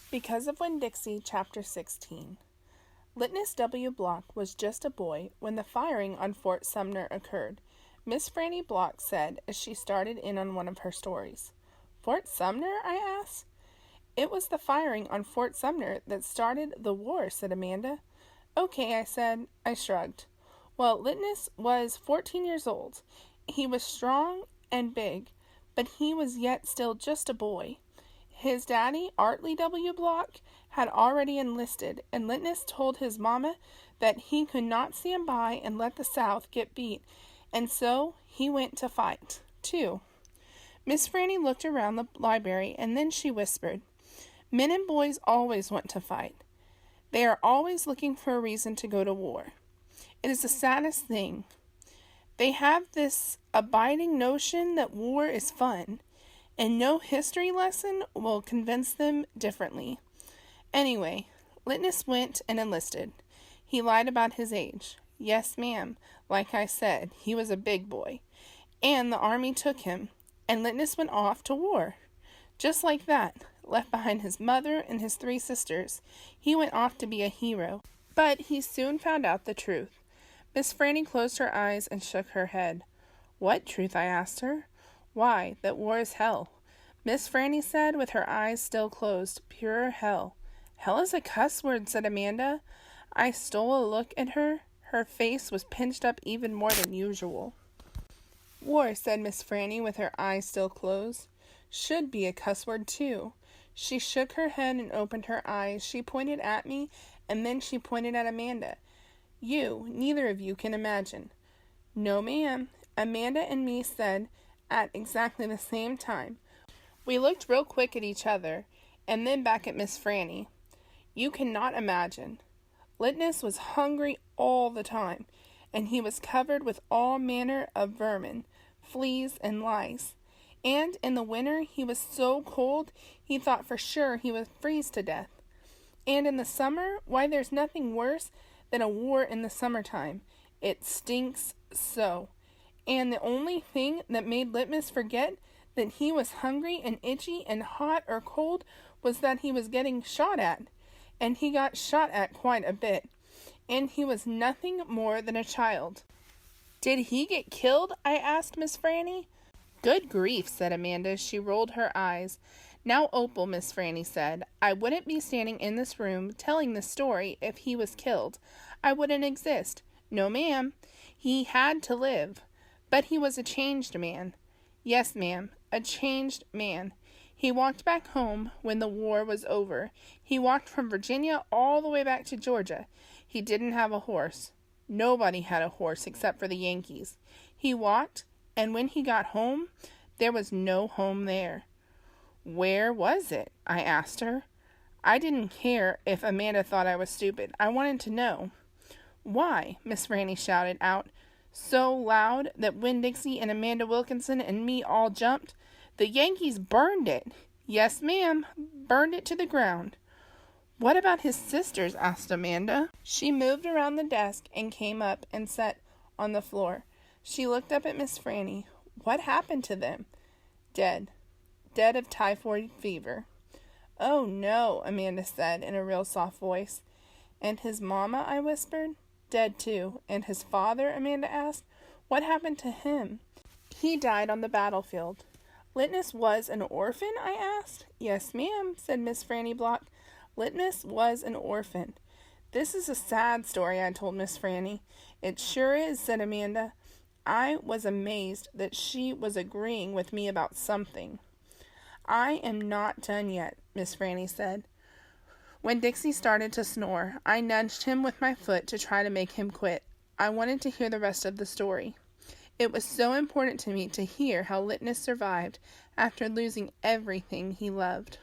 Because of Winn-Dixie Chapter 16. Litmus W. Block was just a boy when the firing on Fort Sumner occurred, Miss Franny Block said as she started in on one of her stories. Fort Sumner? I asked. It was the firing on Fort Sumner that started the war, said Amanda. Okay, I said. I shrugged. Well, Litmus was 14 years old. He was strong and big, but he was yet still just a boy. His daddy, Artley W. Block, had already enlisted, and Litmus told his mama that he could not stand by and let the South get beat, and so he went to fight, too. Miss Franny looked around the library, and then she whispered, Men and boys always want to fight. They are always looking for a reason to go to war. It is the saddest thing. They have this abiding notion that war is fun, and no history lesson will convince them differently. Anyway, Litmus went and enlisted. He lied about his age. Yes, ma'am, like I said, he was a big boy. And the army took him, and Litmus went off to war. Just like that, left behind his mother and his 3 sisters. He went off to be a hero. But he soon found out the truth. Miss Franny closed her eyes and shook her head. What truth? I asked her. Why, that war is hell. Miss Franny said with her eyes still closed, pure hell. Hell is a cuss word, said Amanda. I stole a look at her. Her face was pinched up even more than usual. War, said Miss Franny with her eyes still closed, should be a cuss word too. She shook her head and opened her eyes. She pointed at me, and then she pointed at Amanda. Neither of you can imagine. No, ma'am. Amanda and me said at exactly the same time. We looked real quick at each other, and then back at Miss Franny. You cannot imagine. Litmus was hungry all the time, and he was covered with all manner of vermin, fleas, and lice. And in the winter he was so cold he thought for sure he would freeze to death. And in the summer, why, there's nothing worse than a war in the summertime. It stinks so. And the only thing that made Litmus forget that he was hungry and itchy and hot or cold was that he was getting shot at. And he got shot at quite a bit. And he was nothing more than a child. Did he get killed? I asked Miss Franny. Good grief, said Amanda. She rolled her eyes. Now, Opal, Miss Franny said, I wouldn't be standing in this room telling this story if he was killed. I wouldn't exist. No, ma'am. He had to live. But he was a changed man. Yes, ma'am, a changed man. He walked back home when the war was over. He walked from Virginia all the way back to Georgia. He didn't have a horse. Nobody had a horse except for the Yankees. He walked, and when he got home, there was no home there. Where was it? I asked her. I didn't care if Amanda thought I was stupid. I wanted to know. Why? Miss Franny shouted out, so loud that Winn-Dixie and Amanda Wilkinson and me all jumped. The Yankees burned it. Yes, ma'am, burned it to the ground. What about his sisters? Asked Amanda. She moved around the desk and came up and sat on the floor. She looked up at Miss Franny. What happened to them? Dead. Dead of typhoid fever. Oh, no, Amanda said in a real soft voice. And his mama? I whispered. Dead, too. And his father? Amanda asked. What happened to him? He died on the battlefield. Litmus was an orphan? I asked. Yes, ma'am, said Miss Franny Block. Litmus was an orphan. This is a sad story, I told Miss Franny. It sure is, said Amanda. I was amazed that she was agreeing with me about something. I am not done yet, Miss Franny said. When Dixie started to snore, I nudged him with my foot to try to make him quit. I wanted to hear the rest of the story. It was so important to me to hear how Litmus survived after losing everything he loved.